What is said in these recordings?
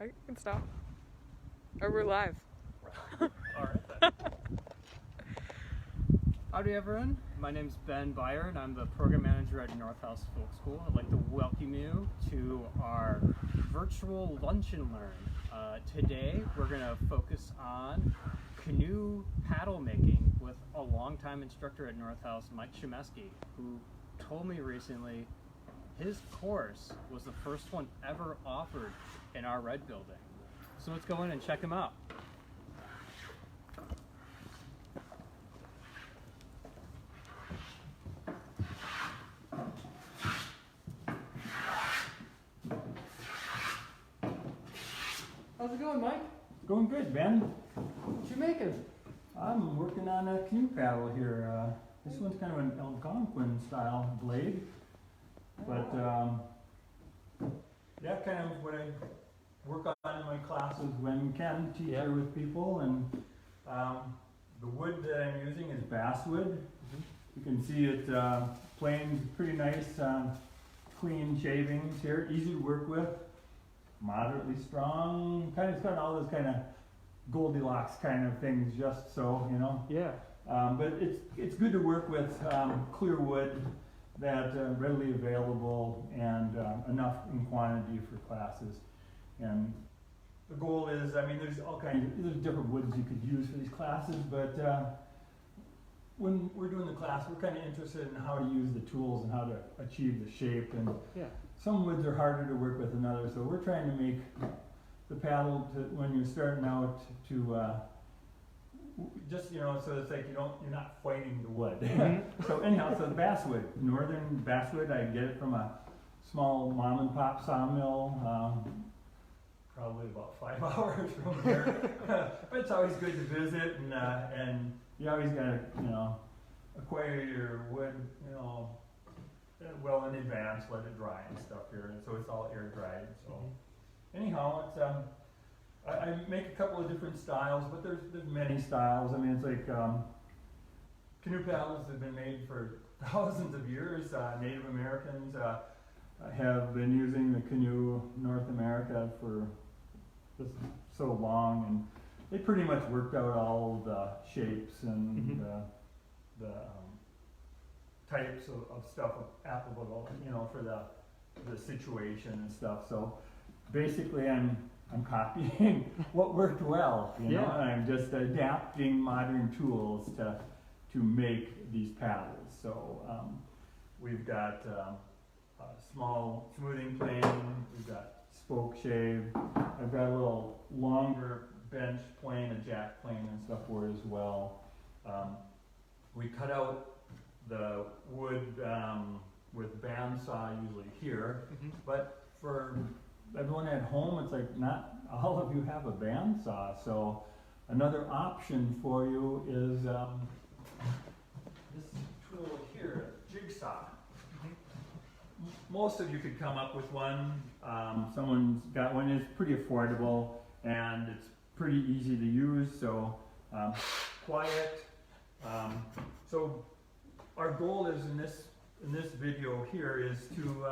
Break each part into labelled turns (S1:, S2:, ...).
S1: I can stop. Or we're live.
S2: All right then. Howdy everyone, my name's Ben Byer and I'm the program manager at North House Folk School. I'd like to welcome you to our virtual lunch and learn. Today we're going to focus on canoe paddle making with a longtime instructor at North House, Mike Schelmeske, who told me recently his course was the first one ever offered in our Red building. So let's go in and check him out. How's it going, Mike?
S3: Going good, Ben.
S2: What you making?
S3: I'm working on a canoe paddle here. This one's kind of an Algonquin style blade, but yeah, kind of what I work on in my classes when can teach here with people. And the wood that I'm using is basswood. You can see it plain, pretty nice, clean shavings here, easy to work with. Moderately strong, it's got all those kind of Goldilocks kind of things, just so, you know.
S2: Yeah.
S3: But it's good to work with clear wood that readily available and enough in quantity for classes. And the goal is, I mean, there's different woods you could use for these classes, but when we're doing the class, we're kind of interested in how to use the tools and how to achieve the shape. And some woods are harder to work with than others, so we're trying to make the paddle when you're starting out to just, you know, so it's like you're not fighting the wood. So anyhow, so the basswood, northern basswood, I get it from a small mom and pop sawmill, probably about 5 hours from here. But it's always good to visit, and you always gotta, you know, acquire your wood, you know, well in advance, let it dry and stuff here, and so it's all air dried. So anyhow, it's I make a couple of different styles, but there's many styles. I mean, it's like canoe paddles have been made for thousands of years. Native Americans have been using the canoe in North America for just so long, and they pretty much worked out all the shapes and the types of stuff applicable, you know, for the situation and stuff. So basically, I'm copying what worked well, you know, and I'm just adapting modern tools to make these paddles. So we've got a small smoothing plane, we've got spoke shave, I've got a little longer bench plane, a jack plane and stuff for it as well. We cut out the wood with bandsaw usually here, but for everyone at home, it's like not all of you have a bandsaw, so another option for you is this tool here, jigsaw. Most of you could come up with one. Someone's got one. It's pretty affordable and it's pretty easy to use, so quiet. So our goal is in this video here is to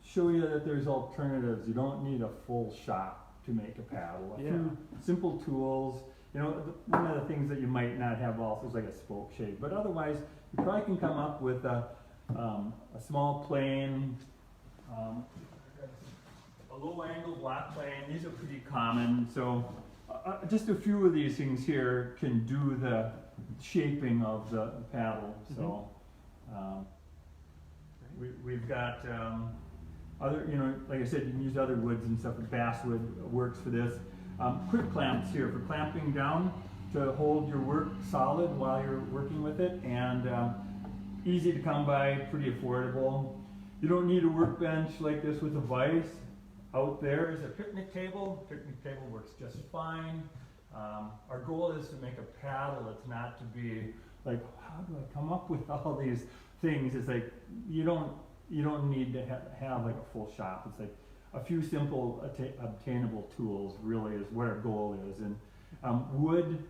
S3: show you that there's alternatives. You don't need a full shop to make a paddle. A few simple tools. You know, one of the things that you might not have also is like a spoke shave, but otherwise you probably can come up with a small plane, a low angle block plane. These are pretty common. So just a few of these things here can do the shaping of the paddle. So we've got other, you know, like I said, you can use other woods and stuff. Basswood works for this. Quick clamps here for clamping down to hold your work solid while you're working with it, and easy to come by, pretty affordable. You don't need a workbench like this with a vise. Out there is a picnic table. Picnic table works just fine. Our goal is to make a paddle. It's not to be like, how do I come up with all these things? It's like you don't need to have like a full shop. It's like a few simple obtainable tools really is what our goal is. And wood,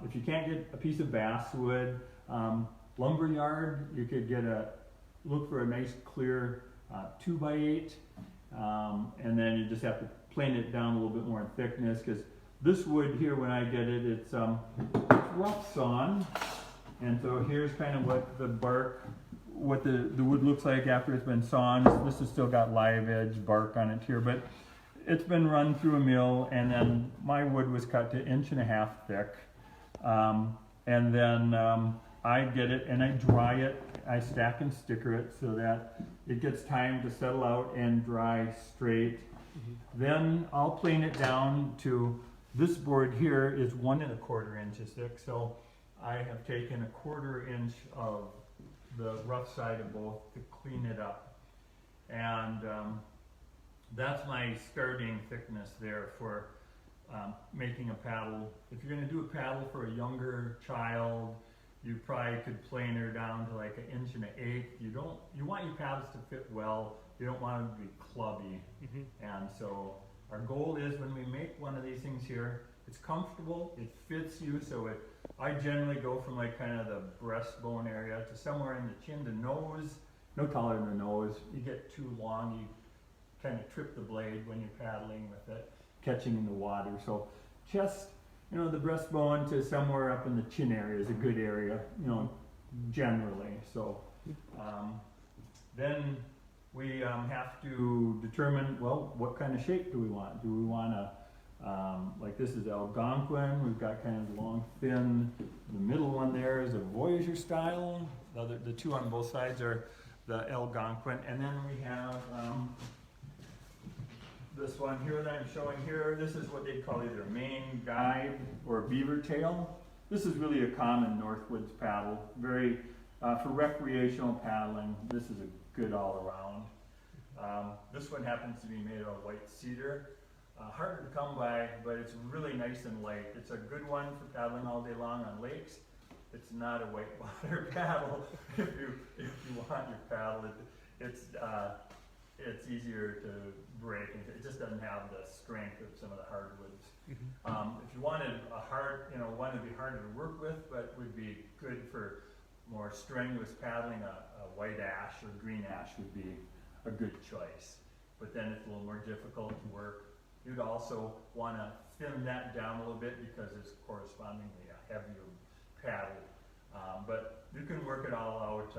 S3: if you can't get a piece of basswood, lumberyard, you could look for a nice clear 2x8, and then you just have to plane it down a little bit more in thickness, because this wood here, when I get it, it's rough sawn. And so here's kind of what the bark, what the wood looks like after it's been sawn. This has still got live edge bark on it here, but it's been run through a mill, and then my wood was cut to 1.5 inches thick. And then I get it and I dry it, I stack and sticker it so that it gets time to settle out and dry straight. Then I'll plane it down to, this board here is 1.25 inches thick, so I have taken 1/4 inch of the rough side of both to clean it up. And that's my starting thickness there for making a paddle. If you're going to do a paddle for a younger child, you probably could plane her down to like 1.1 inches. You want your paddles to fit well. You don't want them to be clubby. And so our goal is, when we make one of these things here, it's comfortable, it fits you, so I generally go from like kind of the breastbone area to somewhere in the chin, the nose, no taller than the nose. You get too long, you kind of trip the blade when you're paddling with it, catching in the water. So chest, the breastbone to somewhere up in the chin area is a good area, generally. So then we have to determine, well, what kind of shape do we want? Do we want to, like this is Algonquin, we've got kind of long, thin. The middle one there is a Voyager style. The two on both sides are the Algonquin. And then we have this one here that I'm showing here. This is what they call either main guide or beaver tail. This is really a common Northwoods paddle. Very, for recreational paddling, this is a good all around. This one happens to be made of white cedar. Harder to come by, but it's really nice and light. It's a good one for paddling all day long on lakes. It's not a whitewater paddle. If you want your paddle, it's easier to break. It just doesn't have the strength of some of the hardwoods. If you wanted one to be harder to work with, but would be good for more strenuous paddling, a white ash or green ash would be a good choice. But then it's a little more difficult to work. You'd also want to thin that down a little bit because it's correspondingly a heavier paddle. But you can work it all out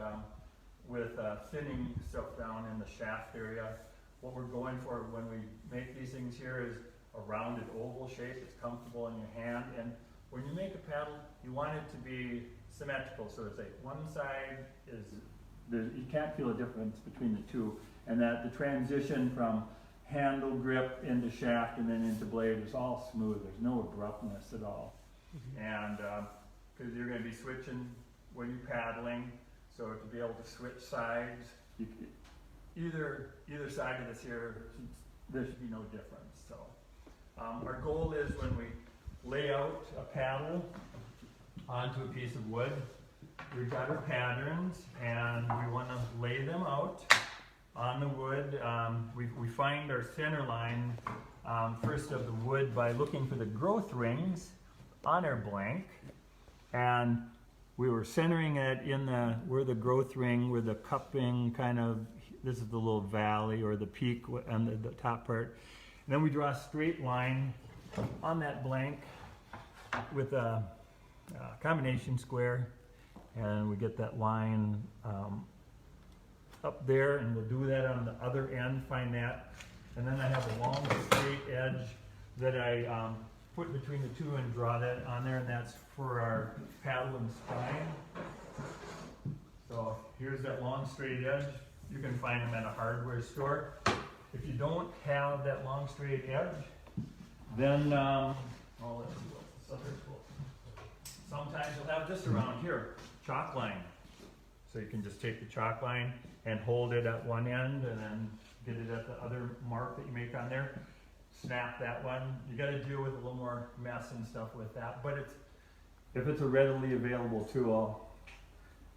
S3: with thinning stuff down in the shaft area. What we're going for when we make these things here is a rounded oval shape that's comfortable in your hand. And when you make a paddle, you want it to be symmetrical. So it's like one side is, you can't feel a difference between the two. And that the transition from handle grip into shaft and then into blade is all smooth. There's no abruptness at all. And because you're going to be switching when you're paddling, so to be able to switch sides, either side of this here, there should be no difference. So our goal is, when we lay out a paddle onto a piece of wood, we've got our patterns and we want to lay them out on the wood. We find our center line first of the wood by looking for the growth rings on our blank, and we were centering it in where the growth ring, where the cupping kind of, this is the little valley or the peak on the top part. And then we draw a straight line on that blank with a combination square, and we get that line up there, and we'll do that on the other end, find that. And then I have a long straight edge that I put between the two and draw that on there, and that's for our paddle and spine. So here's that long straight edge. You can find them at a hardware store. If you don't have that long straight edge, then, let's see what this other tool. Sometimes you'll have this around here, chalk line. So you can just take the chalk line and hold it at one end, and then get it at the other mark that you make on there. Snap that one. You got to deal with a little more mess and stuff with that, but if it's a readily available tool,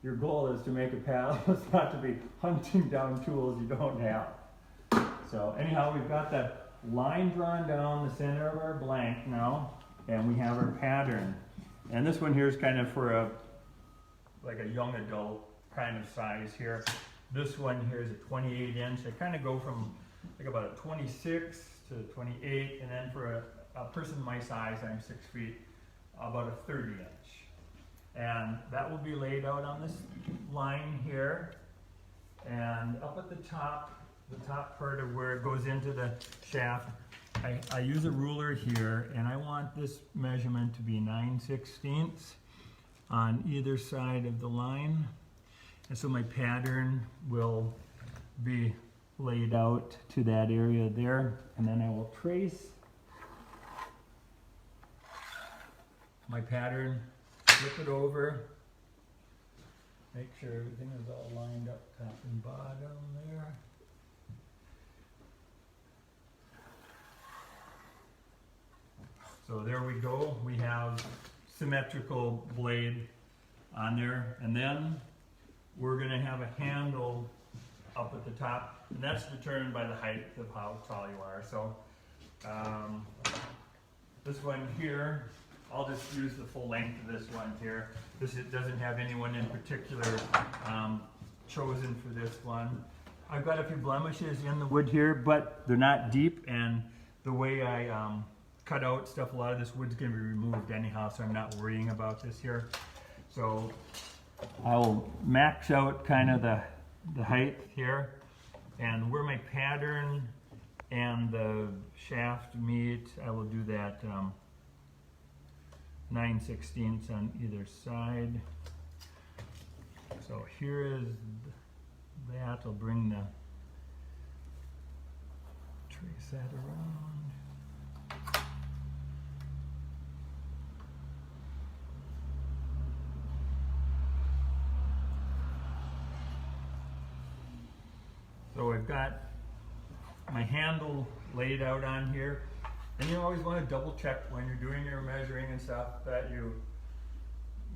S3: your goal is to make a paddle. It's not to be hunting down tools you don't have. So anyhow, we've got that line drawn down the center of our blank now, and we have our pattern. And this one here is kind of for like a young adult kind of size here. This one here is a 28 inch. I kind of go from like about a 26 to 28, and then for a person my size, I'm 6 feet, about a 30 inch. And that will be laid out on this line here, and up at the top part of where it goes into the shaft, I use a ruler here, and I want this measurement to be 9/16 on either side of the line. And so my pattern will be laid out to that area there, and then I will trace my pattern, flip it over, make sure everything is all lined up top and bottom there. So there we go, we have symmetrical blade on there, and then we're going to have a handle up at the top, and that's determined by the height of how tall you are. So this one here, I'll just use the full length of this one here. It doesn't have anyone in particular chosen for this one. I've got a few blemishes in the wood here, but they're not deep, and the way I cut out stuff, a lot of this wood's going to be removed anyhow, so I'm not worrying about this here. So I'll max out kind of the height here, and where my pattern and the shaft meet, I will do that 9/16 on either side. So here is that. I'll bring trace that around. So I've got my handle laid out on here, and you always want to double check when you're doing your measuring and stuff that you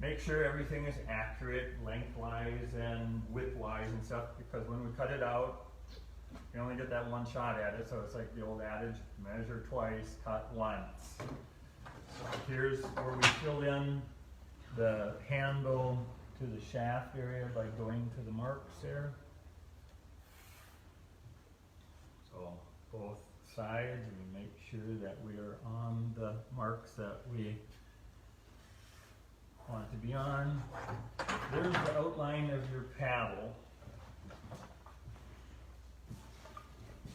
S3: make sure everything is accurate lengthwise and widthwise and stuff, because when we cut it out, you only get that one shot at it. So it's like the old adage, measure twice, cut once. So here's where we filled in the handle to the shaft area by going to the marks there. So both sides, we make sure that we are on the marks that we want to be on. There's the outline of your paddle.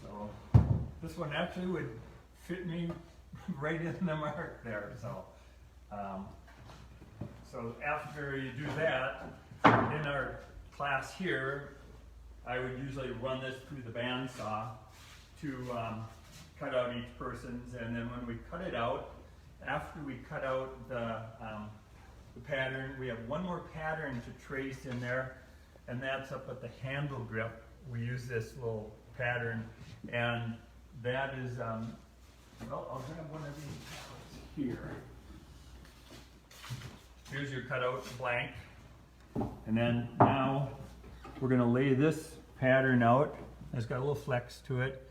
S3: So this one actually would fit me right in the mark there. So after you do that, in our class here, I would usually run this through the bandsaw to cut out each person's, and then when we cut it out, after we cut out the pattern, we have one more pattern to trace in there, and that's up at the handle grip. We use this little pattern, and that is, well, I'll grab one of these here. Here's your cutout blank, and then now we're going to lay this pattern out. It's got a little flex to it.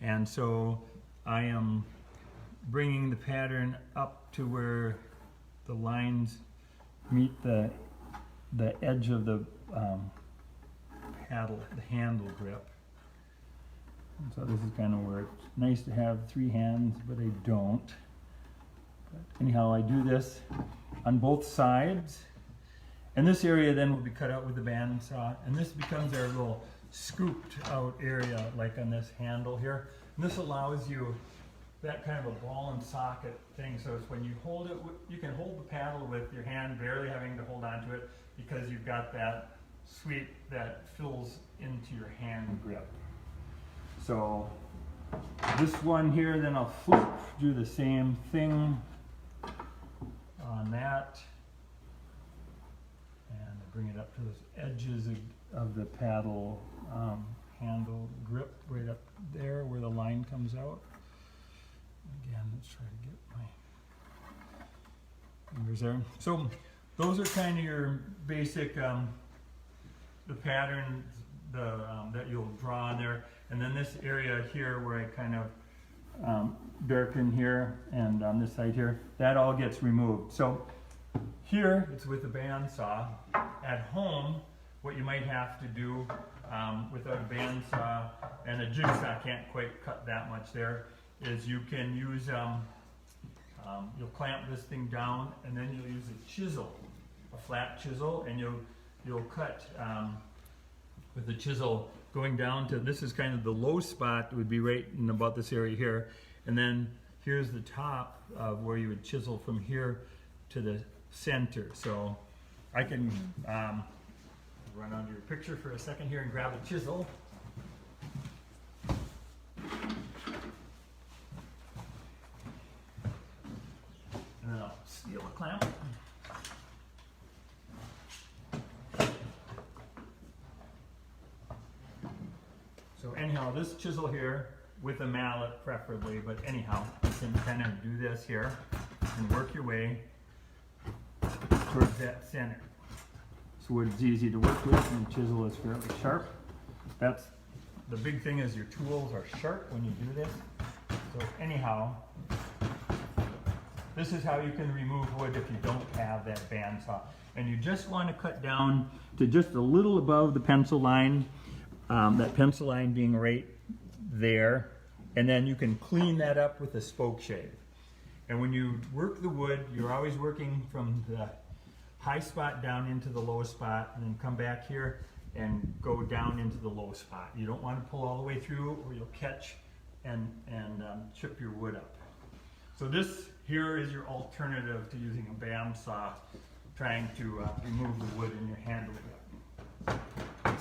S3: And so I am bringing the pattern up to where the lines meet the edge of the paddle, the handle grip. And so this is kind of where it's nice to have 3 hands, but I don't. But anyhow, I do this on both sides. And this area then will be cut out with the bandsaw, and this becomes our little scooped out area, like on this handle here. And this allows you that kind of a ball and socket thing, so it's when you hold it, you can hold the paddle with your hand barely having to hold onto it, because you've got that sweep that fills into your hand grip. So this one here, then I'll flip, do the same thing on that, and bring it up to those edges of the paddle handle grip, right up there where the line comes out. Again, let's try to get my fingers there. So those are kind of your basic the patterns that you'll draw on there, and then this area here where I kind of darken here, and on this side here, that all gets removed. So here it's with a bandsaw. At home, what you might have to do without a bandsaw, and a jigsaw can't quite cut that much there, is you can use, you'll clamp this thing down, and then you'll use a chisel, a flat chisel, and you'll cut with the chisel going down to, this is kind of the low spot, would be right in about this area here, and then here's the top of where you would chisel from here to the center. So I can run onto your picture for a second here and grab a chisel. And then I'll steal a clamp. So anyhow, this chisel here, with a mallet preferably, but anyhow, you can kind of do this here and work your way towards that center. So wood's easy to work with, and the chisel is fairly sharp. That's the big thing, is your tools are sharp when you do this. So anyhow, this is how you can remove wood if you don't have that bandsaw. And you just want to cut down to just a little above the pencil line, that pencil line being right there, and then you can clean that up with a spoke shave. And when you work the wood, you're always working from the high spot down into the low spot, and then come back here and go down into the low spot. You don't want to pull all the way through, or you'll catch and chip your wood up. So this here is your alternative to using a bandsaw, trying to remove the wood in your handle.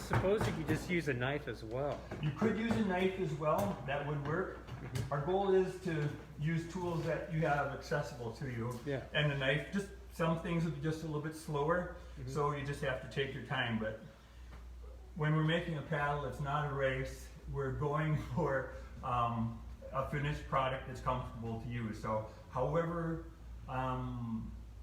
S2: Suppose you could just use a knife as well.
S3: You could use a knife as well, that would work. Our goal is to use tools that you have accessible to you.
S2: Yeah.
S3: And the knife, just some things would be just a little bit slower, so you just have to take your time. But when we're making a paddle, it's not a race. We're going for a finished product that's comfortable to use. So however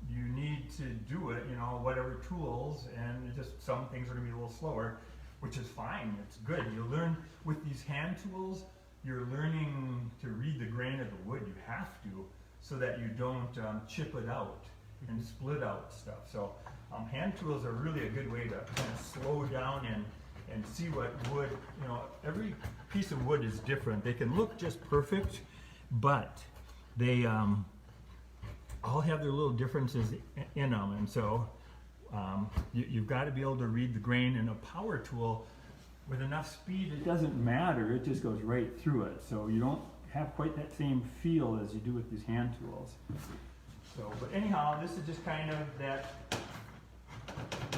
S3: you need to do it, you know, whatever tools, and just some things are going to be a little slower, which is fine. It's good. You learn with these hand tools, you're learning to read the grain of the wood. You have to, so that you don't chip it out and split out stuff. So hand tools are really a good way to kind of slow down and see what wood, you know, every piece of wood is different. They can look just perfect, but they all have their little differences in them, and so you've got to be able to read the grain. In a power tool, with enough speed, it doesn't matter, it just goes right through it, so you don't have quite that same feel as you do with these hand tools. So, but anyhow, this is just kind of that,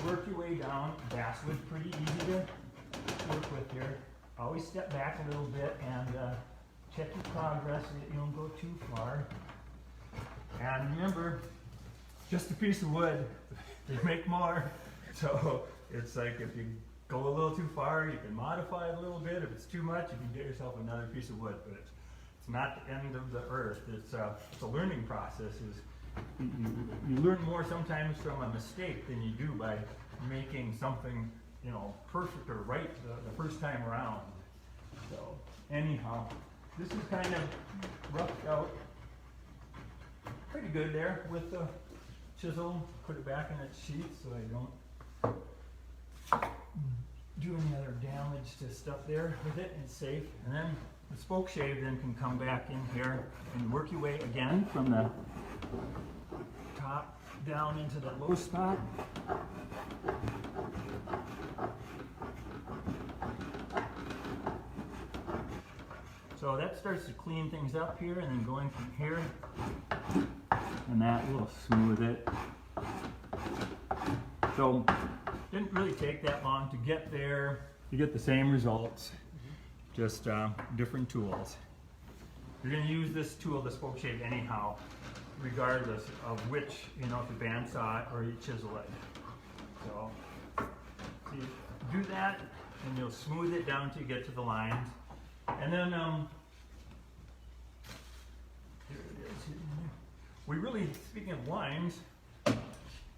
S3: work your way down. Basswood's pretty easy to work with here. Always step back a little bit and check your progress so that you don't go too far. And remember, just a piece of wood, they make more. So it's like, if you go a little too far, you can modify it a little bit. If it's too much, you can get yourself another piece of wood. But it's not the end of the earth. It's a learning process. You learn more sometimes from a mistake than you do by making something, you know, perfect or right the first time around. So anyhow, this is kind of roughed out pretty good there with the chisel. Put it back in its sheath so I don't do any other damage to stuff there with it. It's safe. And then the spoke shave then can come back in here and work your way again from the top down into the low spot. So that starts to clean things up here, and then going from here, and that will smooth it. So didn't really take that long to get there. You get the same results, just different tools. You're going to use this tool, the spoke shave, anyhow, regardless of which, you know, if you bandsaw it or you chisel it. So you do that, and you'll smooth it down till you get to the lines. And then, here it is. We really, speaking of lines,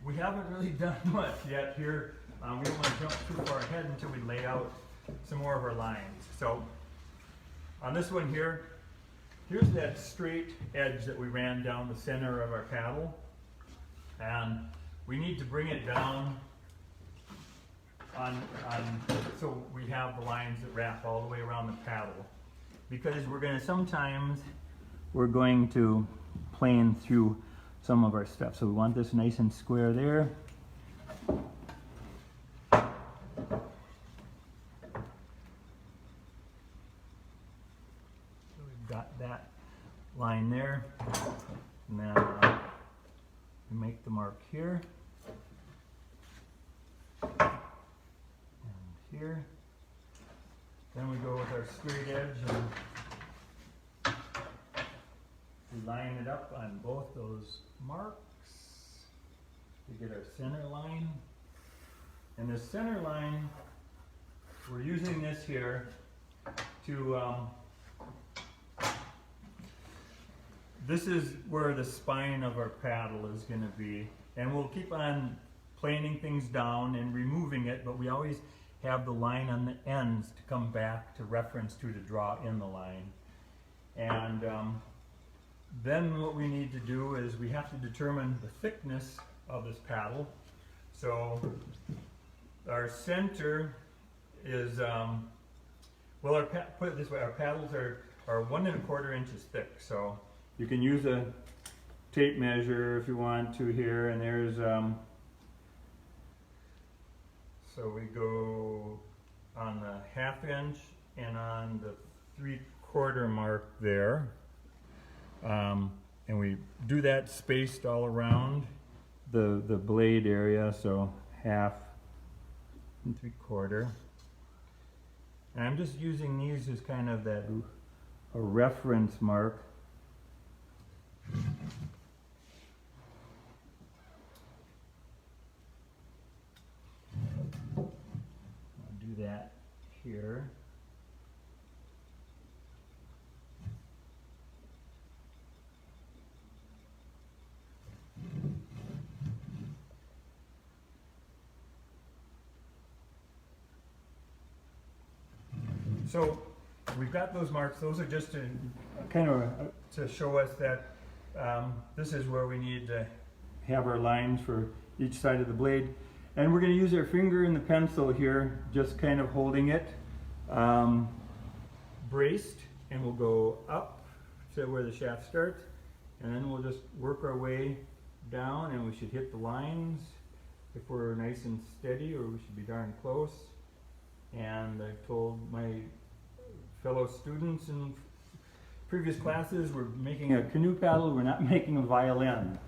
S3: we haven't really done much yet here. We don't want to jump too far ahead until we lay out some more of our lines. So on this one here, here's that straight edge that we ran down the center of our paddle, and we need to bring it down so we have the lines that wrap all the way around the paddle, because we're going to sometimes we're going to plane through some of our stuff. So we want this nice and square there. So we've got that line there, and then we make the mark here and here. Then we go with our straight edge and we line it up on both those marks to get our center line. And the center line, we're using this here to this is where the spine of our paddle is going to be, and we'll keep on planing things down and removing it, but we always have the line on the ends to come back to reference to draw in the line. And then what we need to do is we have to determine the thickness of this paddle. So our center is, well, put it this way, our paddles are 1 1/4 inches thick. So you can use a tape measure if you want to here, and there's, so we go on the 1/2 inch and on the 3/4 mark there. And we do that spaced all around the blade area, so 1/2 and 3/4. And I'm just using these as kind of a reference mark. I'll do that here. So we've got those marks. Those are just to kind of to show us that this is where we need to have our lines for each side of the blade. And we're going to use our finger and the pencil here, just kind of holding it braced, and we'll go up to where the shaft starts, and then we'll just work our way down, and we should hit the lines if we're nice and steady, or we should be darn close. And I've told my fellow students in previous classes, we're making a canoe paddle, we're not making a violin.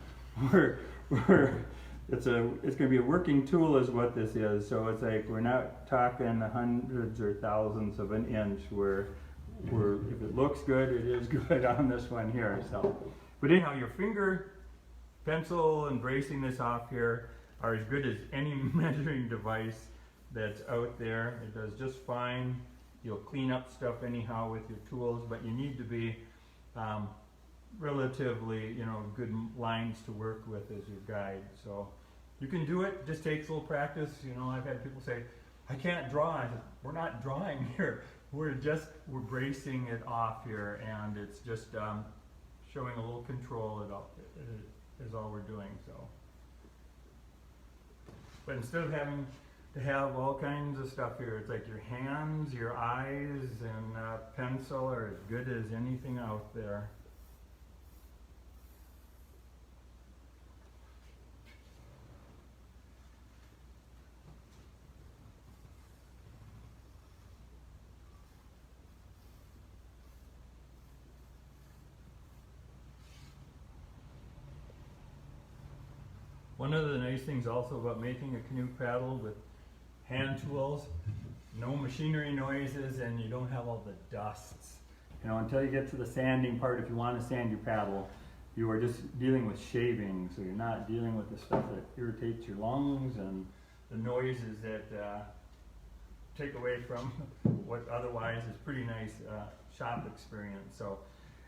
S3: It's going to be a working tool is what this is. So it's like we're not talking hundreds or thousands of an inch. If it looks good, it is good on this one here. So, but anyhow, your finger, pencil, and bracing this off here are as good as any measuring device that's out there. It does just fine. You'll clean up stuff anyhow with your tools, but you need to be relatively, good lines to work with as your guide. So you can do it. Just takes a little practice. I've had people say, "I can't draw." I said, "We're not drawing here. We're bracing it off here, and it's just showing a little control. Is all we're doing." So, but instead of having to have all kinds of stuff here, it's like your hands, your eyes, and pencil are as good as anything out there. One of the nice things also about making a canoe paddle with hand tools, no machinery noises, and you don't have all the dusts. Until you get to the sanding part, if you want to sand your paddle, you are just dealing with shaving, so you're not dealing with the stuff that irritates your lungs and the noises that take away from what otherwise is pretty nice shop experience. So,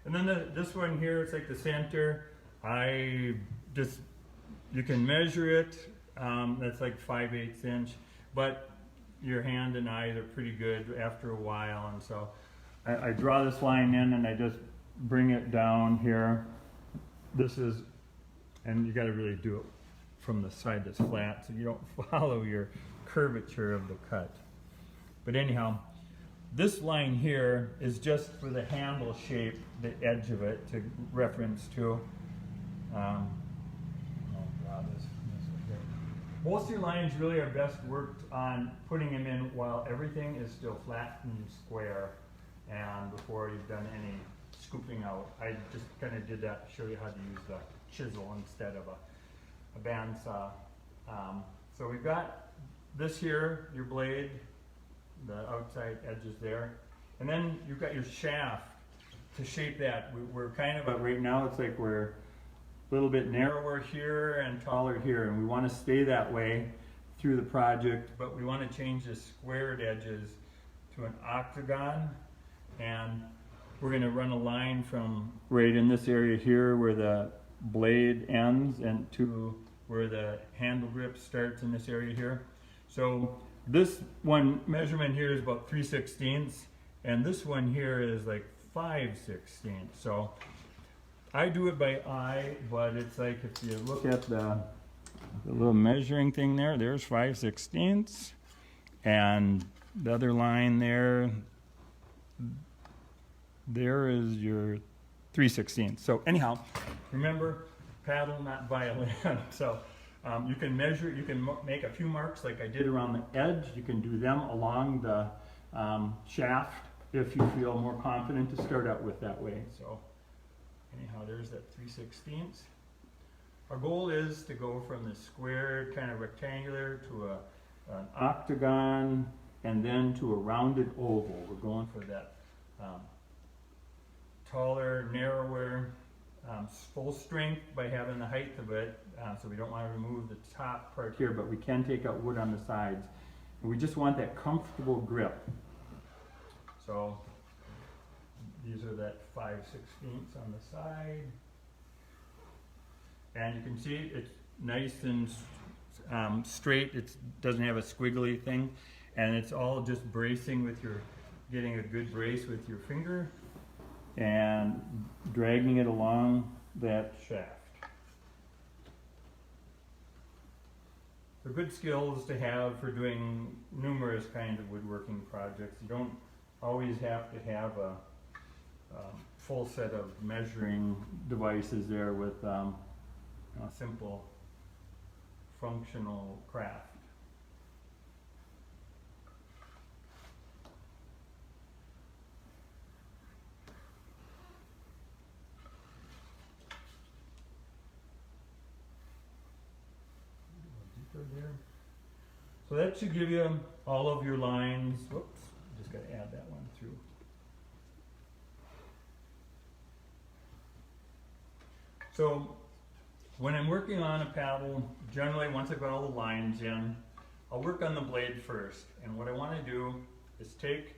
S3: and then this one here, it's like the center. You can measure it. That's like 5/8 inch, but your hand and eyes are pretty good after a while, and so I draw this line in and I just bring it down here. And you got to really do it from the side that's flat so you don't follow your curvature of the cut. But anyhow, this line here is just for the handle shape, the edge of it to reference to. Oh God, this is okay. Most of your lines really are best worked on putting them in while everything is still flat and square, and before you've done any scooping out. I just kind of did that to show you how to use the chisel instead of a bandsaw. So we've got this here, your blade, the outside edges there, and then you've got your shaft to shape that. We're kind of, right now it's like we're a little bit narrower here and taller here, and we want to stay that way through the project, but we want to change the squared edges to an octagon, and we're going to run a line from right in this area here where the blade ends and to where the handle grip starts in this area here. So this one measurement here is about 3/16, and this one here is like 5/16. So I do it by eye, but it's like if you look at the little measuring thing there, there's 5/16, and the other line there is your 3/16. So anyhow, remember, paddle, not violin. So you can measure, you can make a few marks like I did around the edge. You can do them along the shaft if you feel more confident to start out with that way. So anyhow, there's that 3/16. Our goal is to go from the squared kind of rectangular to an octagon and then to a rounded oval. We're going for that taller, narrower, full strength by having the height of it, so we don't want to remove the top part here, but we can take out wood on the sides. And we just want that comfortable grip. So these are that 5/16 on the side. And you can see it's nice and straight. It doesn't have a squiggly thing. And it's all just bracing with your, getting a good brace with your finger and dragging it along that shaft. They're good skills to have for doing numerous kinds of woodworking projects. You don't always have to have a full set of measuring devices there with a simple functional craft. There. So that should give you all of your lines. Whoops, just got to add that one through. So when I'm working on a paddle, generally once I've got all the lines in, I'll work on the blade first. And what I want to do is take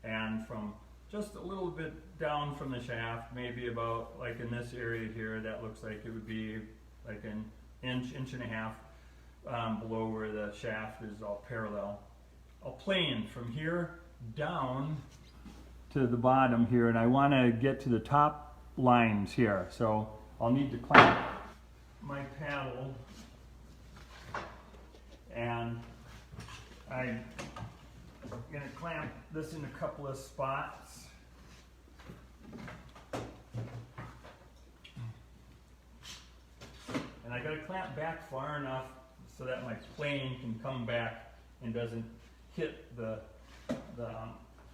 S3: and from just a little bit down from the shaft, maybe about like in this area here, that looks like it would be like an inch, inch and a half below where the shaft is all parallel. I'll plane from here down to the bottom here, and I want to get to the top lines here. So I'll need to clamp my paddle, and I'm going to clamp this in a couple of spots. And I got to clamp back far enough so that my plane can come back and doesn't hit the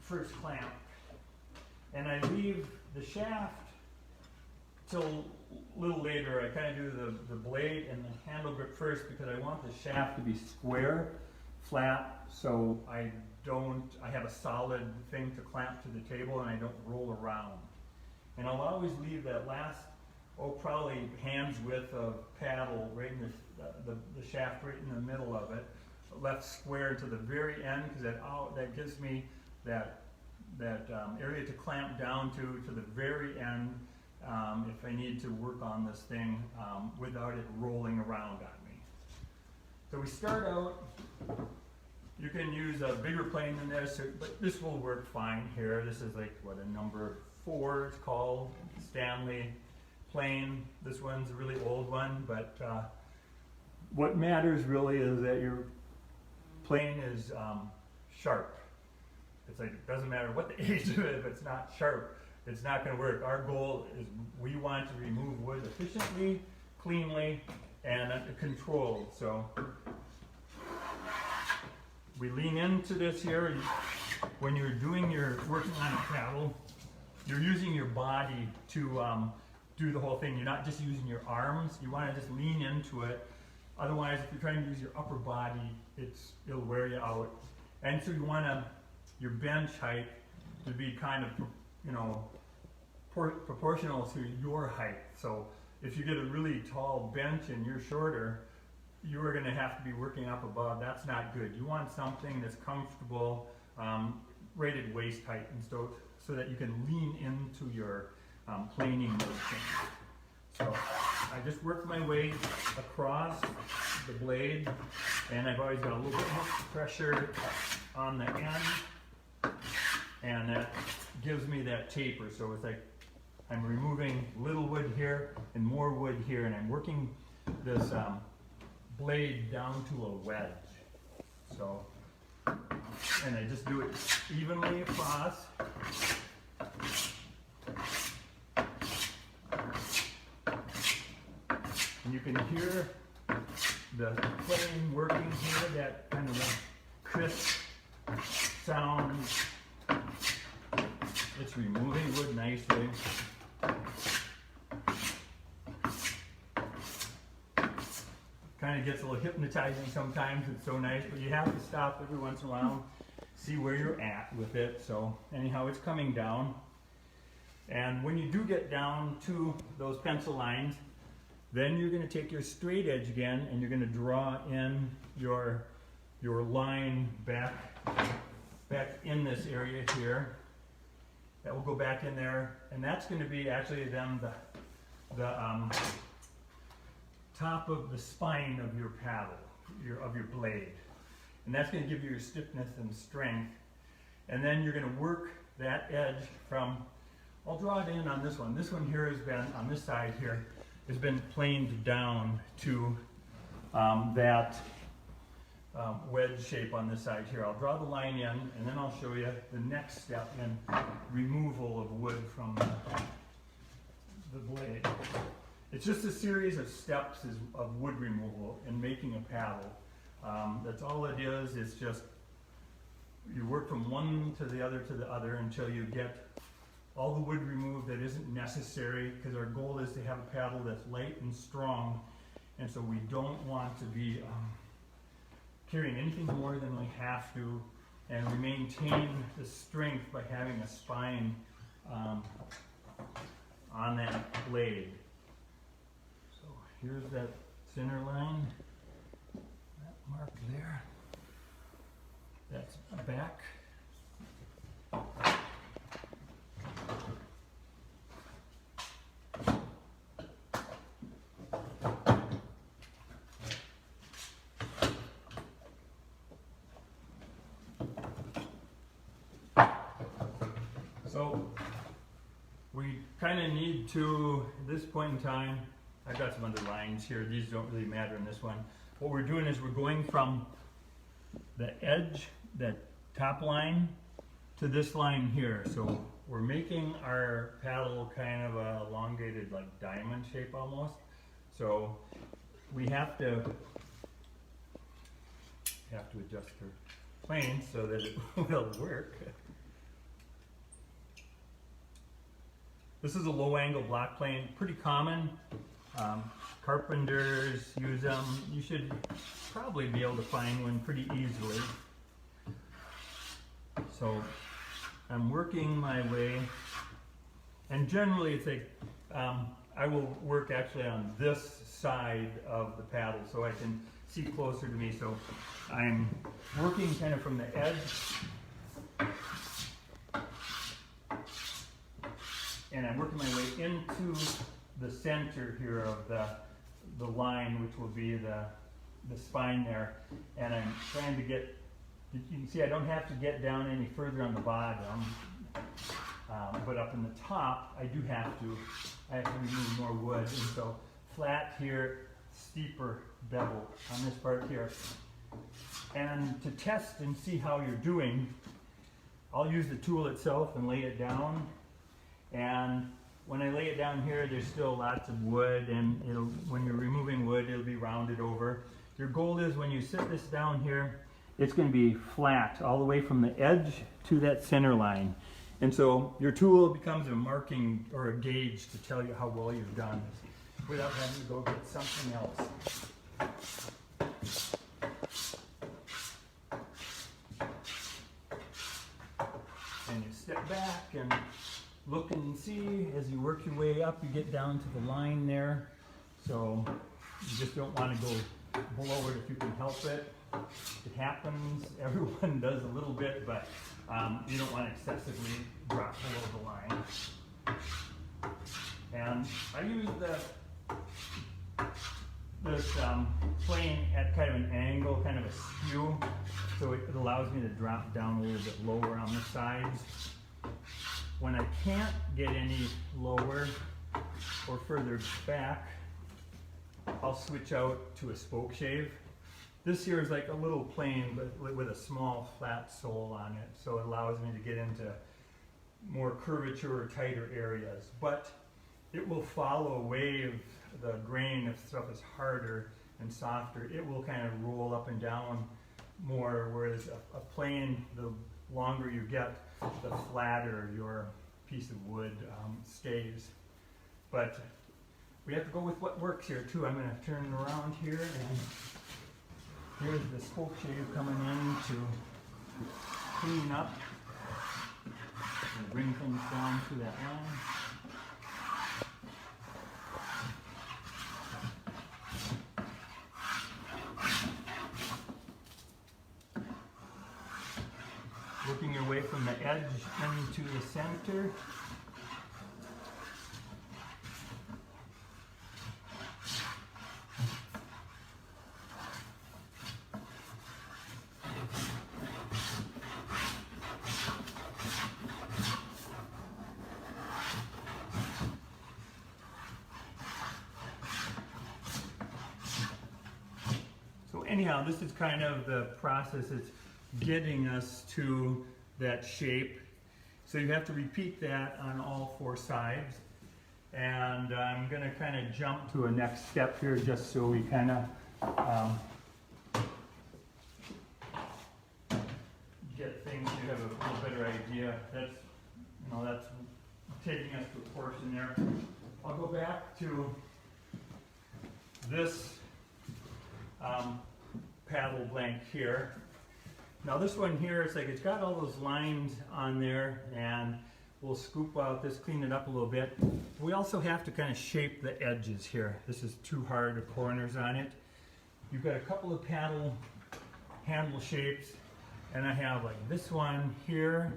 S3: first clamp. And I leave the shaft till a little later. I kind of do the blade and the handle grip first because I want the shaft to be square, flat, so I have a solid thing to clamp to the table and I don't roll around. And I'll always leave that last, probably hand's width of paddle right in the shaft right in the middle of it, left square to the very end, because that gives me that area to clamp down to the very end if I need to work on this thing without it rolling around on me. So we start out, you can use a bigger plane than this, but this will work fine here. This is like, what, a number 4 it's called, Stanley plane. This one's a really old one, but what matters really is that your plane is sharp. it's like, it doesn't matter what the age of it, if it's not sharp, it's not going to work. Our goal is we want to remove wood efficiently, cleanly, and controlled. So we lean into this here. When you're working on a paddle, you're using your body to do the whole thing. You're not just using your arms. You want to just lean into it. Otherwise, if you're trying to use your upper body, it'll wear you out. And so you want your bench height to be kind of, proportional to your height. So if you get a really tall bench and you're shorter, you're going to have to be working up above. That's not good. You want something that's comfortable, rated waist height, and so that you can lean into your planing motion. So I just work my way across the blade, and I've always got a little bit more pressure on the end, and that gives me that taper. So it's like I'm removing little wood here and more wood here, and I'm working this blade down to a wedge. So, and I just do it evenly across. And you can hear the plane working here, that kind of a crisp sound. It's removing wood nicely. Kind of gets a little hypnotizing sometimes. It's so nice, but you have to stop every once in a while, see where you're at with it. So anyhow, it's coming down. And when you do get down to those pencil lines, then you're going to take your straight edge again, and you're going to draw in your line back in this area here. That will go back in there, and that's going to be actually then the top of the spine of your paddle, of your blade. And that's going to give you your stiffness and strength. And then you're going to work that edge from, I'll draw it in on this one. This one here has been, on this side here, has been planed down to that wedge shape on this side here. I'll draw the line in, and then I'll show you the next step in removal of wood from the blade. It's just a series of steps of wood removal in making a paddle. That's all it is. It's just you work from one to the other until you get all the wood removed that isn't necessary, because our goal is to have a paddle that's light and strong, and so we don't want to be carrying anything more than we have to, and we maintain the strength by having a spine on that blade. So here's that center line, that mark there, that's back. So we kind of need to, at this point in time, I've got some other lines here. These don't really matter in this one. What we're doing is we're going from the edge, that top line, to this line here. So we're making our paddle kind of a elongated, like diamond shape almost. So we have to adjust our plane so that it will work. This is a low angle block plane, pretty common. Carpenters use them. You should probably be able to find one pretty easily. So I'm working my way, and generally it's like, I will work actually on this side of the paddle so I can see closer to me. So I'm working kind of from the edge, and I'm working my way into the center here of the line, which will be the spine there, and I'm trying to get, you can see I don't have to get down any further on the bottom, but up in the top I do have to. I have to remove more wood, and so flat here, steeper bevel on this part here. And to test and see how you're doing, I'll use the tool itself and lay it down. And when I lay it down here, there's still lots of wood, and when you're removing wood, it'll be rounded over. Your goal is when you sit this down here, it's going to be flat all the way from the edge to that center line. And so your tool becomes a marking or a gauge to tell you how well you've done without having to go get something else. And you step back and look and see as you work your way up, you get down to the line there. So you just don't want to go below it if you can help it. It happens, everyone does a little bit, but you don't want to excessively drop below the line. And I use this plane at kind of an angle, kind of a skew, so it allows me to drop down a little bit lower on the sides. When I can't get any lower or further back, I'll switch out to a spoke shave. This here is like a little plane but with a small flat sole on it, so it allows me to get into more curvature or tighter areas. But it will follow a wave, the grain if stuff is harder and softer, it will kind of roll up and down more, whereas a plane, the longer you get, the flatter your piece of wood stays. But we have to go with what works here too. I'm going to turn it around here, and here's the spoke shave coming in to clean up and bring things down to that line. Working your way from the edge into the center. So anyhow, this is kind of the process. It's getting us to that shape. So you have to repeat that on all four sides. And I'm going to kind of jump to a next step here just so we kind of get things, you have a little better idea. That's taking us to a portion there. I'll go back to this paddle blank here. Now this one here, it's got all those lines on there, and we'll scoop out this, clean it up a little bit. We also have to kind of shape the edges here. This is too hard of corners on it. You've got a couple of paddle handle shapes, and I have like this one here,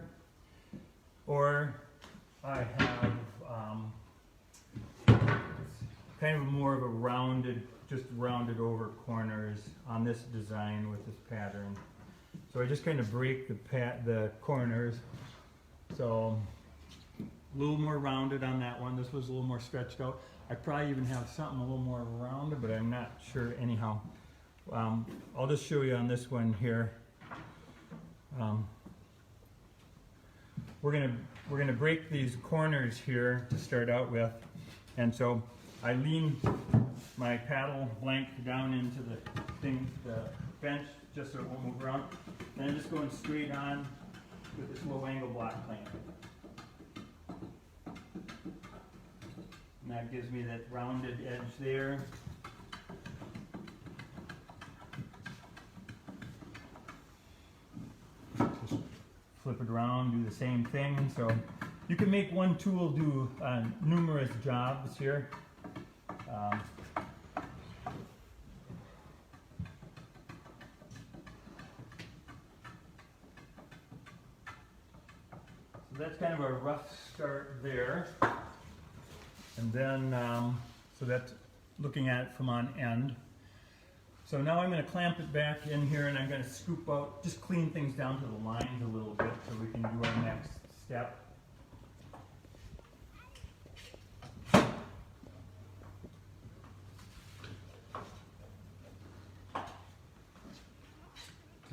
S3: or I have kind of more of a rounded, just rounded over corners on this design with this pattern. So I just kind of break the corners. So a little more rounded on that one. This was a little more stretched out. I probably even have something a little more rounded, but I'm not sure anyhow. I'll just show you on this one here. We're gonna break these corners here to start out with, and so I lean my paddle blank down into the bench just so it won't move around. And I'm just going straight on with this low angle block plane. And that gives me that rounded edge there. Just flip it around, do the same thing. So you can make one tool do numerous jobs here. So that's kind of a rough start there. And then, so that's looking at it from on end. So now I'm going to clamp it back in here, and I'm going to scoop out, just clean things down to the lines a little bit so we can do our next step.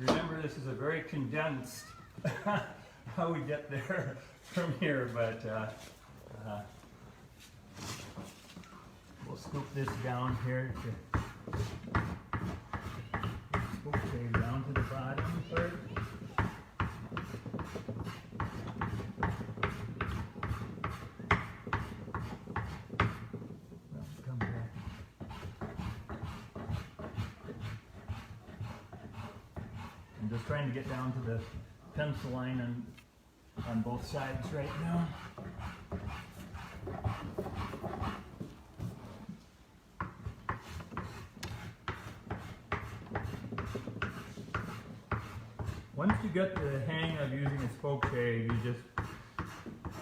S3: Remember, this is a very condensed how we get there from here, but we'll scoop this down here to scoop it down to the bottom part. Come back. I'm just trying to get down to the pencil line on both sides right now. Once you get the hang of using a spoke shave,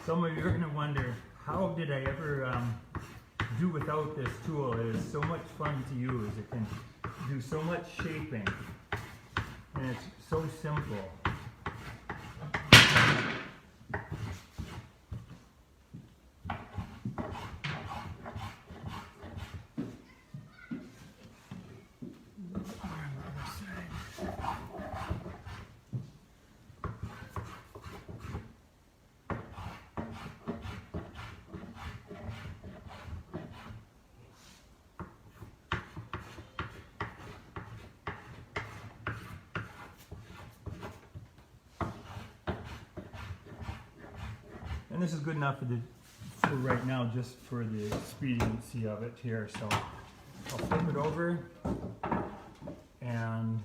S3: some of you are going to wonder, how did I ever do without this tool? It is so much fun to use. It can do so much shaping, and it's so simple. And this is good enough for right now, just for the expediency of it here. So I'll flip it over, and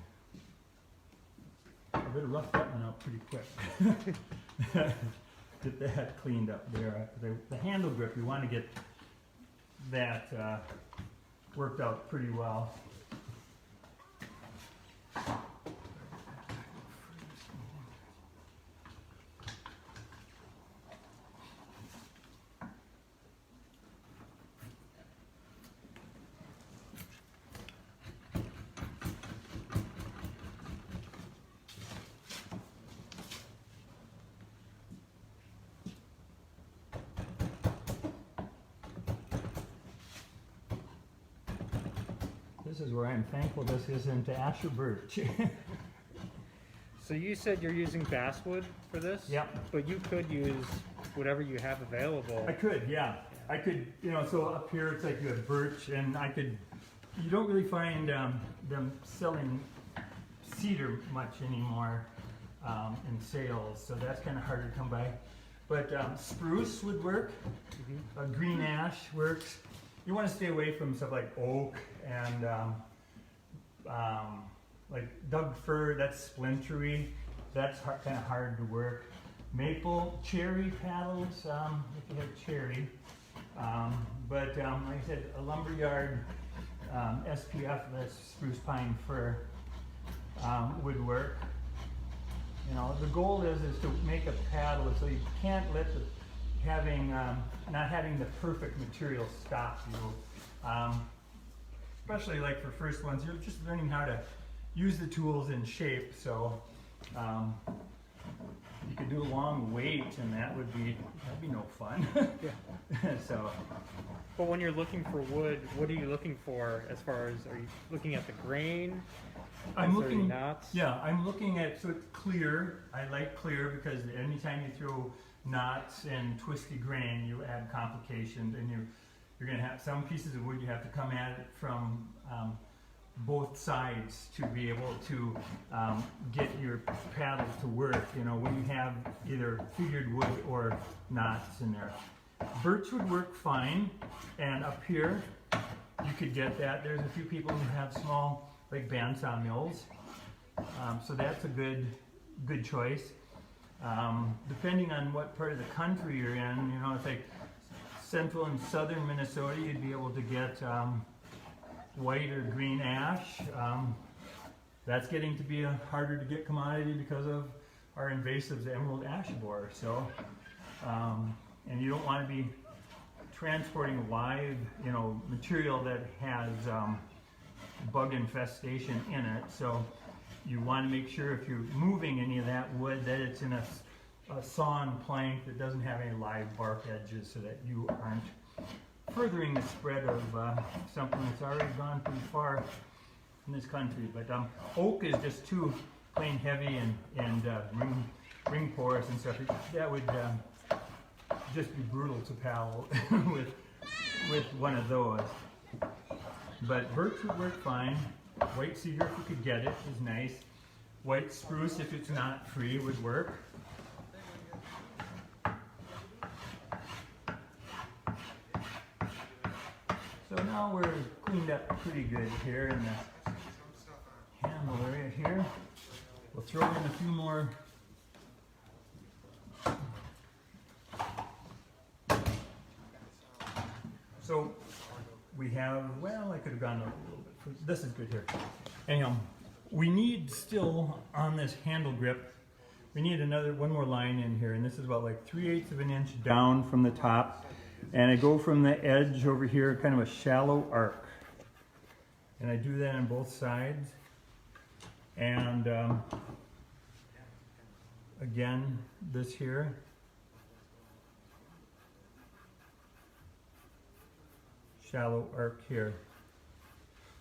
S3: I better rough that one out pretty quick. Get that cleaned up there. The handle grip, you want to get that worked out pretty well. This is where I'm thankful this isn't ash or birch.
S2: So you said you're using basswood for this?
S3: Yep.
S2: But you could use whatever you have available.
S3: I could, yeah. I could, so up here it's like you have birch, and you don't really find them selling cedar much anymore in sales, so that's kind of harder to come by. But spruce would work. Mm-hmm. Green ash works. You want to stay away from stuff like oak and like Doug fir, that's splintery. That's kind of hard to work. Maple, cherry paddles, if you have cherry. But like I said, a lumberyard SPF, that's spruce pine fir, would work. The goal is to make a paddle so you can't let not having the perfect material stop you. Especially like for first ones, you're just learning how to use the tools in shape. So you could do a long wait, and that'd be no fun. Yeah. So.
S2: But when you're looking for wood, what are you looking for as far as, are you looking at the grain?
S3: I'm looking at, so it's clear. I like clear because anytime you throw knots and twisty grain, you add complications, and you're going to have some pieces of wood you have to come at it from both sides to be able to get your paddle to work, when you have either figured wood or knots in there. Birch would work fine, and up here you could get that. There's a few people who have small, like bandsaw mills, so that's a good choice. Depending on what part of the country you're in, it's like central and southern Minnesota, you'd be able to get white or green ash. That's getting to be a harder to get commodity because of our invasive emerald ash borer. So, and you don't want to be transporting live, material that has bug infestation in it. So you want to make sure if you're moving any of that wood that it's in a sawn plank that doesn't have any live bark edges, so that you aren't furthering the spread of something that's already gone too far in this country. But oak is just too plain heavy and ring porous and stuff, that would just be brutal to paddle with one of those. But birch would work fine. White cedar, if you could get it, is nice. White spruce, if it's not free, would work. So now we're cleaned up pretty good here in the handle area here. We'll throw in a few more so we have, well, I could have gone a little bit further. This is good here. Anyhow, we need still on this handle grip, we need one more line in here, and this is about like 3/8 of an inch down from the top. And I go from the edge over here, kind of a shallow arc. And I do that on both sides. And again, this here. Shallow arc here.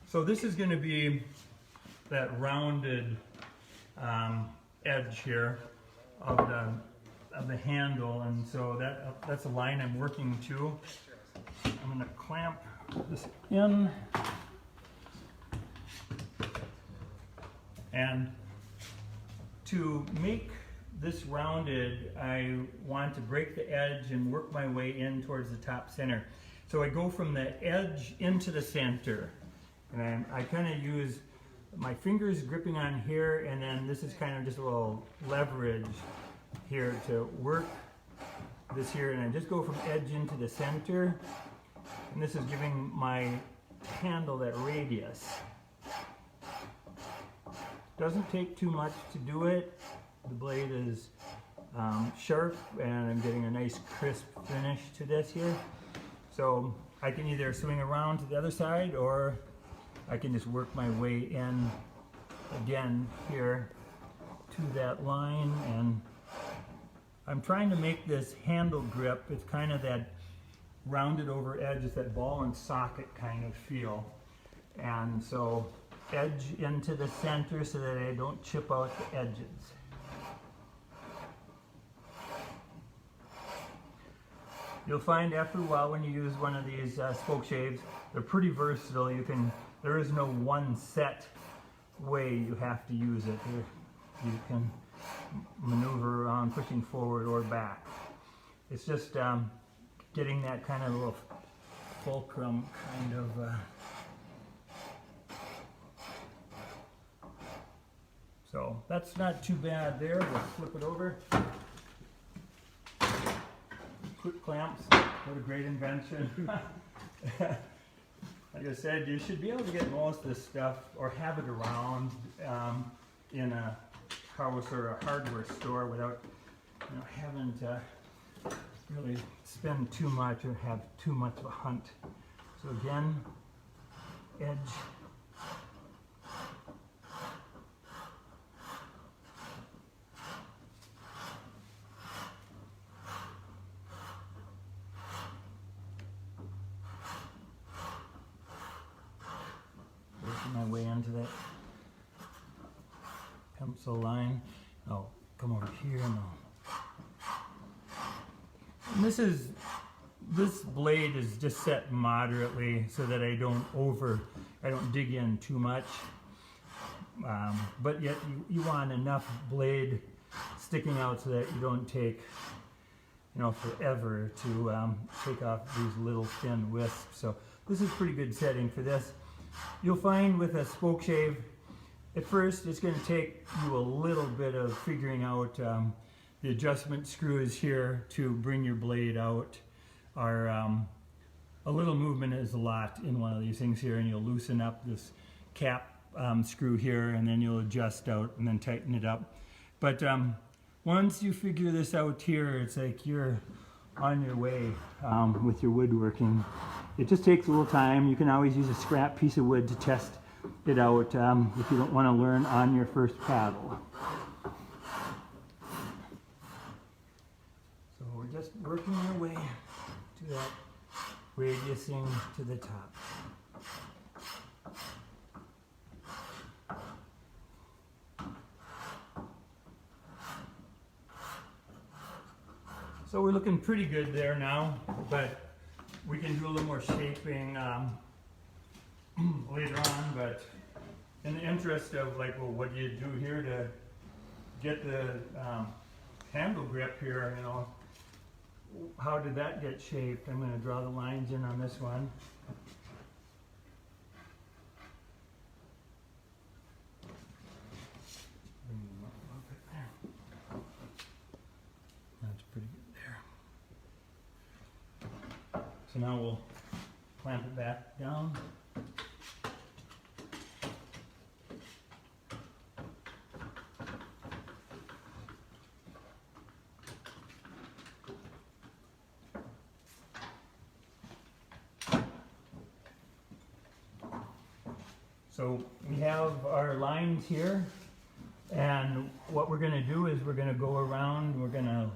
S3: So this is going to be that rounded edge here of the handle, and so that's a line I'm working to. I'm going to clamp this in, and to make this rounded, I want to break the edge and work my way in towards the top center. So I go from the edge into the center, and I kind of use my fingers gripping on here, and then this is kind of just a little leverage here to work this here, and I just go from edge into the center, and this is giving my handle that radius. Doesn't take too much to do it. The blade is sharp, and I'm getting a nice crisp finish to this here. So I can either swing around to the other side, or I can just work my way in again here to that line. And I'm trying to make this handle grip, it's kind of that rounded over edge, it's that ball and socket kind of feel. And so edge into the center so that I don't chip out the edges. You'll find after a while when you use one of these spoke shaves, they're pretty versatile. There is no one set way you have to use it. You can maneuver around, pushing forward or back. It's just getting that kind of little fulcrum kind of. So that's not too bad there. We'll flip it over. Quick clamps, what a great invention. Like I said, you should be able to get most of this stuff or have it around in a house or a hardware store without having to really spend too much or have too much of a hunt. So again, edge. My way into that pencil line. I'll come over here and this blade is just set moderately so that I don't dig in too much. But yet you want enough blade sticking out so that you don't take forever to take off these little thin wisps. So this is pretty good setting for this. You'll find with a spoke shave, at first it's going to take you a little bit of figuring out the adjustment screws here to bring your blade out. A little movement is a lot in one of these things here, and you'll loosen up this cap screw here, and then you'll adjust out and then tighten it up. But once you figure this out here, it's like you're on your way with your woodworking. It just takes a little time. You can always use a scrap piece of wood to test it out if you don't want to learn on your first paddle. So we're just working our way to that radiusing to the top. So we're looking pretty good there now, but we can do a little more shaping later on. But in the interest of like, well, what do you do here to get the handle grip here, you know, how did that get shaped? I'm going to draw the lines in on this one. That's pretty good there. So now we'll clamp it back down. So we have our lines here, and what we're going to do is we're going to go around, we're going to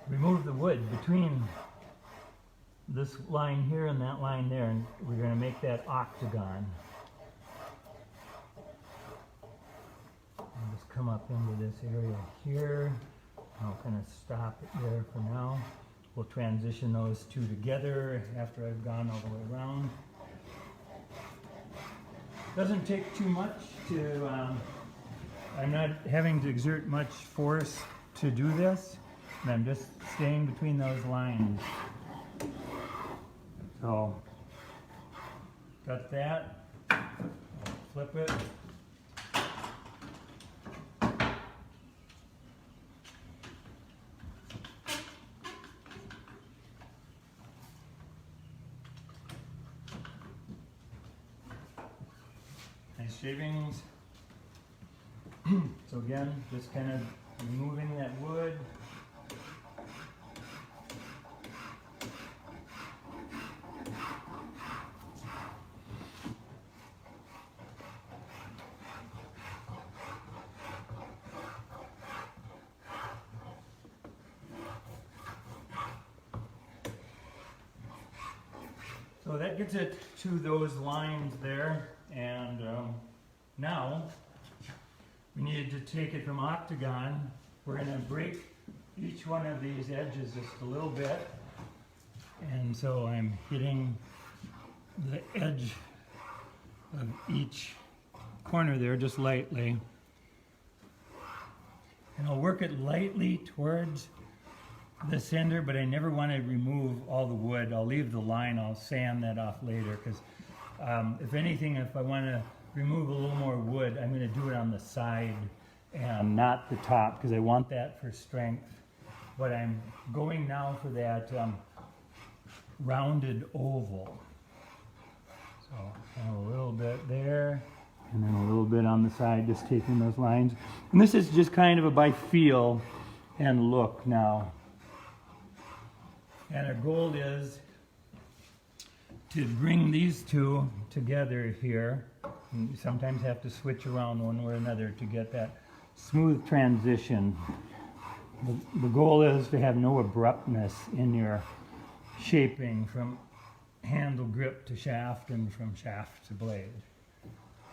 S3: remove the wood between this line here and that line there, and we're going to make that octagon. And just come up into this area here. I'll kind of stop it there for now. We'll transition those two together after I've gone all the way around. Doesn't take too much to, I'm not having to exert much force to do this, and I'm just staying between those lines. So, got that, flip it. Nice shavings. So again, just kind of removing that wood. So that gets it to those lines there, and now we needed to take it from octagon. We're going to break each one of these edges just a little bit, and so I'm hitting the edge of each corner there just lightly, and I'll work it lightly towards the center, but I never want to remove all the wood. I'll leave the line, I'll sand that off later, because if anything, if I want to remove a little more wood, I'm going to do it on the side and not the top, because I want that for strength. But I'm going now for that rounded oval. So a little bit there, and then a little bit on the side, just taking those lines. And this is just kind of a by feel and look now. And our goal is to bring these two together here. And you sometimes have to switch around one or another to get that smooth transition. The goal is to have no abruptness in your shaping from handle grip to shaft and from shaft to blade.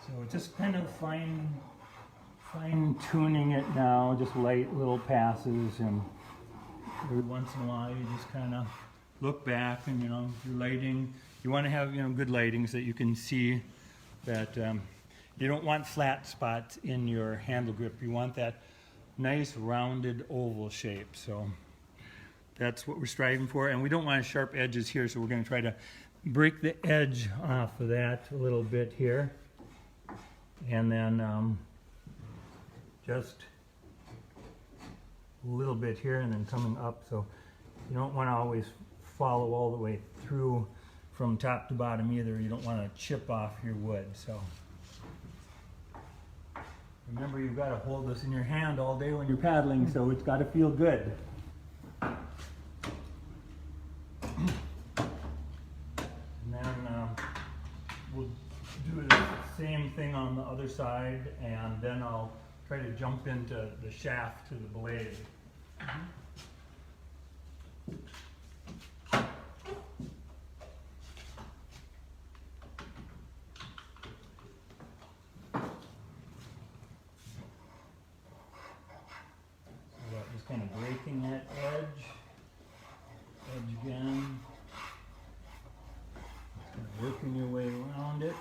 S3: So just kind of fine tuning it now, just light little passes, and every once in a while you just kind of look back and, you know, your lighting, you want to have, you know, good lighting so that you can see that you don't want flat spots in your handle grip. You want that nice rounded oval shape. So that's what we're striving for, and we don't want sharp edges here, so we're going to try to break the edge off of that a little bit here, and then just a little bit here and then coming up. So you don't want to always follow all the way through from top to bottom either. You don't want to chip off your wood. So remember, you've got to hold this in your hand all day when you're paddling, so it's got to feel good. And then we'll do the same thing on the other side, and then I'll try to jump into the shaft to the blade. Just kind of breaking that edge. working your way around it.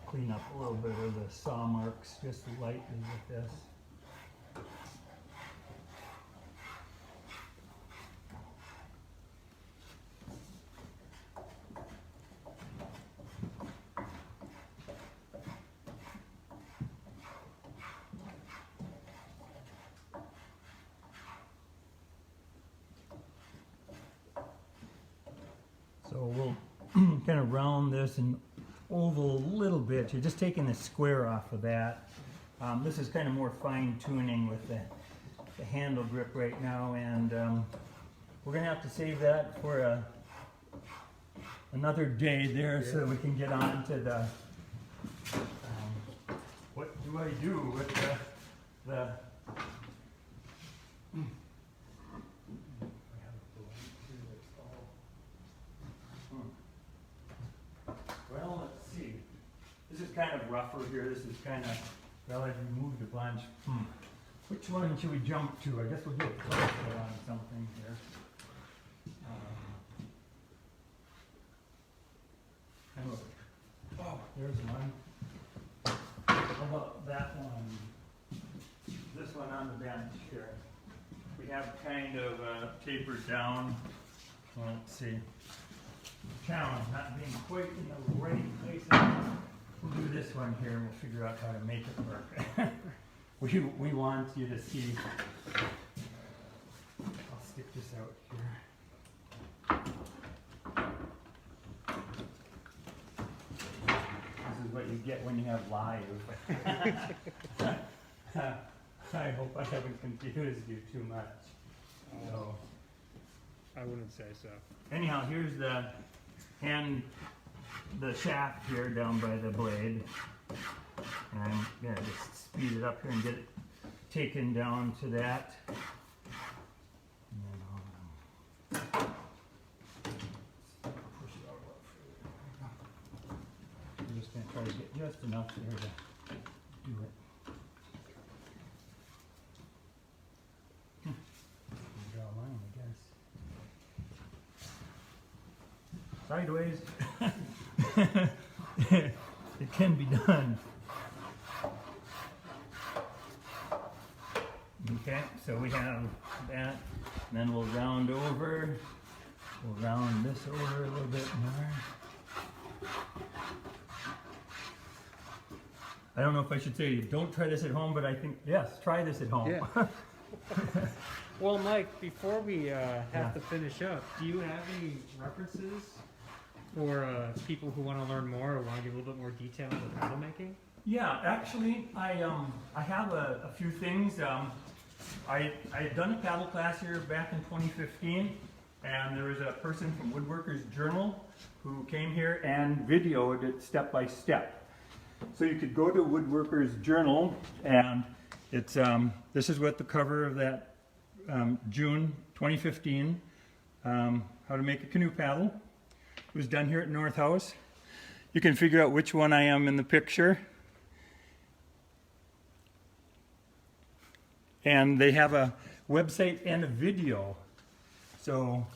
S3: Clean up a little bit of the saw marks just lightly with this. So we'll kind of round this and oval a little bit. You're just taking the square off of that. This is kind of more fine tuning with the handle grip right now, and we're going to have to save that for another day there, so that we can get on to the what do I do with the well, let's see. This is kind of rougher here. This is kind of, well, I've removed a bunch. Which one should we jump to? I guess we'll do a close on something here. Oh, there's one. How about that one? This one on the bench here. We have kind of tapered down. Well, let's see. Challenge not being quite in the right place. We'll do this one here and we'll figure out how to make it work. we want you to see. I'll stick this out here. This is what you get when you have live. I hope I haven't confused you too much. So,
S2: I wouldn't say so.
S3: anyhow, here's the shaft here down by the blade. And I'm gonna just speed it up here and get it taken down to that. And then push it out a little further. I'm just gonna try to get just enough there to do it. Draw a line, I guess. Sideways. It can be done. Okay, so we have that. And then we'll round over. We'll round this over a little bit more. I don't know if I should say don't try this at home, but I think, yes, try this at home.
S2: Yeah. Well, Mike, before we have to finish up, do you have any references for people who want to learn more or want to get a little bit more detail on the paddle making?
S3: Yeah, actually, I have a few things. I had done a paddle class here back in 2015, and there was a person from Woodworkers Journal who came here and videoed it step by step. So you could go to Woodworkers Journal, and it's this is what the cover of that June 2015 how to make a canoe paddle. It was done here at North House. You can figure out which one I am in the picture. And they have a website and a video. So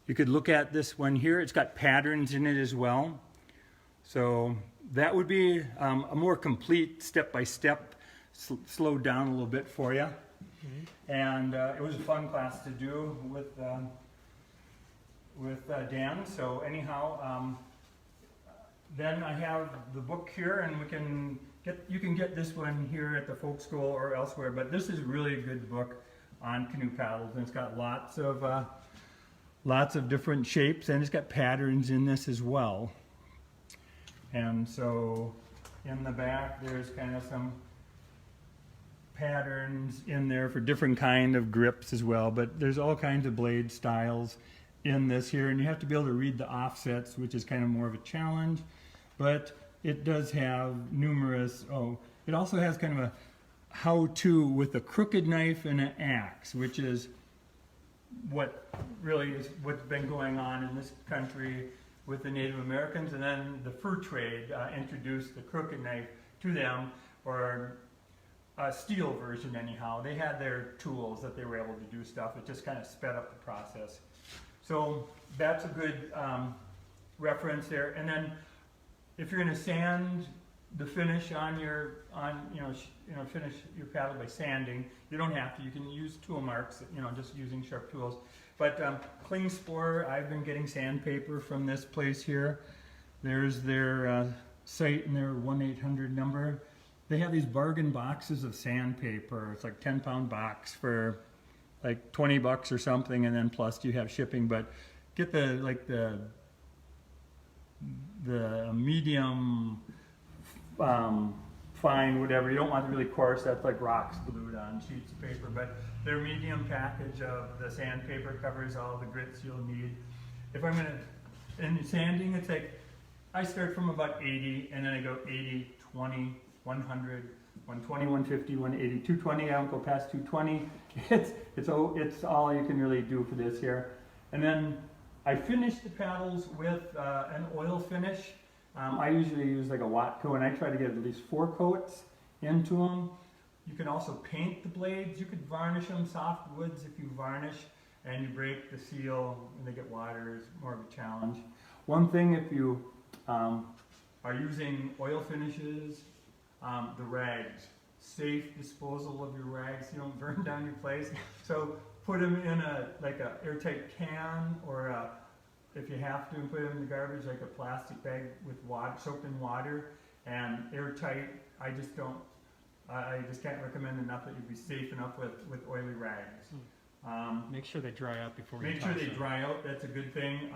S3: you could look at this one here. It's got patterns in it as well. So that would be a more complete step-by-step, slowed down a little bit for you. Mm-hmm. And it was a fun class to do with Dan. So anyhow, then I have the book here, and you can get this one here at the folk school or elsewhere. But this is really a good book on canoe paddles, and it's got lots of different shapes, and it's got patterns in this as well. And so in the back, there's kind of some patterns in there for different kind of grips as well. But there's all kinds of blade styles in this here, and you have to be able to read the offsets, which is kind of more of a challenge. But it does have numerous, it also has kind of a how-to with a crooked knife and an axe, which is what really is what's been going on in this country with the Native Americans, and then the fur trade introduced the crooked knife to them, or a steel version anyhow. They had their tools that they were able to do stuff. It just kind of sped up the process. So that's a good reference there. And then if you're going to sand the finish on your, finish your paddle by sanding, you don't have to. You can use tool marks, just using sharp tools. But Clean Spore, I've been getting sandpaper from this place here. There's their site and their 1-800 number. They have these bargain boxes of sandpaper. It's like 10-pound box for like $20 or something, and then plus you have shipping. But get the medium fine, whatever. You don't want the really coarse. That's like rocks glued on sheets of paper. But their medium package of the sandpaper covers all the grits you'll need. If I'm gonna, in sanding, it's like I start from about 80, and then I go 80, 20. 100, 120, 150, 180, 220. I don't go past 220. It's all you can really do for this here. And then I finish the paddles with an oil finish. I usually use like a Watco, and I try to get at least 4 coats into them. You can also paint the blades. You could varnish them, soft woods if you varnish, and you break the seal and they get water is more of a challenge. One thing, if you are using oil finishes, the rags, safe disposal of your rags. You don't burn down your place. So put them in a airtight can, or if you have to, put them in the garbage, like a plastic bag with water, soaked in water, and airtight. I just can't recommend enough that you be safe enough with oily rags.
S2: Make sure they dry out before you
S3: Make sure they dry out. That's a good thing.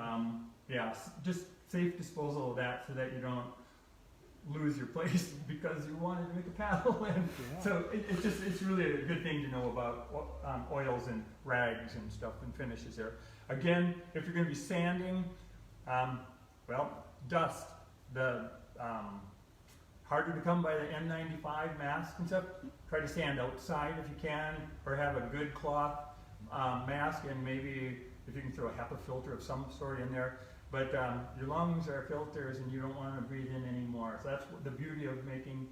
S3: Yeah, just safe disposal of that so that you don't lose your place because you wanted to make a paddle. And so it's really a good thing to know about oils and rags and stuff and finishes there. Again, if you're going to be sanding, dust, the harder to come by the N95 mask and stuff. Try to sand outside if you can, or have a good cloth mask, and maybe if you can throw a HEPA filter of some sort in there. But your lungs are filters, and you don't want to breathe in anymore. So that's the beauty of making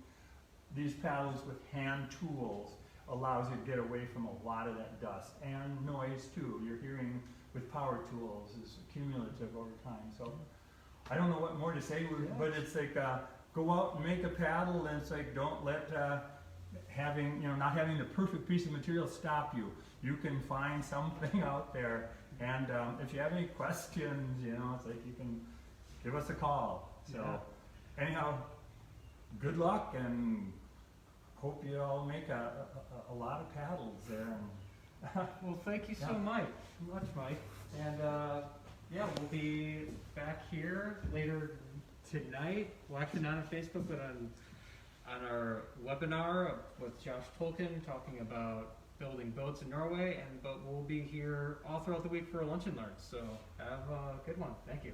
S3: these paddles with hand tools. Allows you to get away from a lot of that dust and noise too. Your hearing with power tools is cumulative over time. So I don't know what more to say, but it's like go out and make a paddle, and it's like don't let not having the perfect piece of material stop you. You can find something out there. And if you have any questions, it's like you can give us a call. So anyhow, good luck, and hope you all make a lot of paddles there.
S2: Well, thank you so much, Mike. And we'll be back here later tonight. Well, actually not on Facebook, but on our webinar with Josh Tolkien talking about building boats in Norway, but we'll be here all throughout the week for a lunch and learn. So have a good one. Thank you.